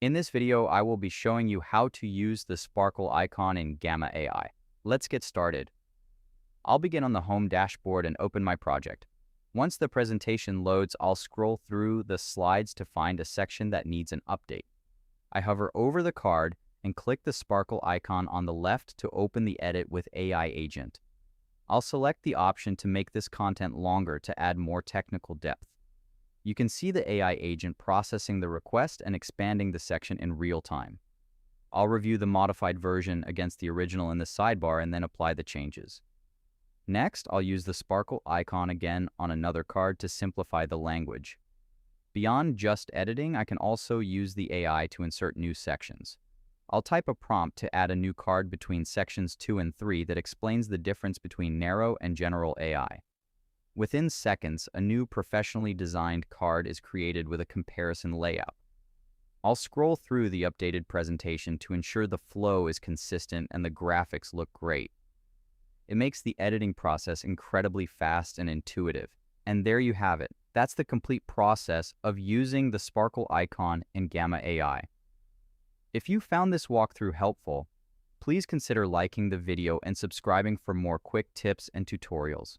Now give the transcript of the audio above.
In this video, I will be showing you how to use the sparkle icon in Gamma AI. Let's get started. I'll begin on the home dashboard and open my project. Once the presentation loads, I'll scroll through the slides to find a section that needs an update. I hover over the card and click the sparkle icon on the left to open the Edit with AI agent. I'll select the option to make this content longer to add more technical depth. You can see the AI agent processing the request and expanding the section in real time. I'll review the modified version against the original in the sidebar and then apply the changes. Next, I'll use the sparkle icon again on another card to simplify the language. Beyond just editing, I can also use the AI to insert new sections. I'll type a prompt to add a new card between sections 2 and 3 that explains the difference between narrow and general AI. Within seconds, a new professionally designed card is created with a comparison layout. I'll scroll through the updated presentation to ensure the flow is consistent and the graphics look great. It makes the editing process incredibly fast and intuitive. And there you have it. That's the complete process of using the sparkle icon in Gamma AI. If you found this walkthrough helpful, please consider liking the video and subscribing for more quick tips and tutorials.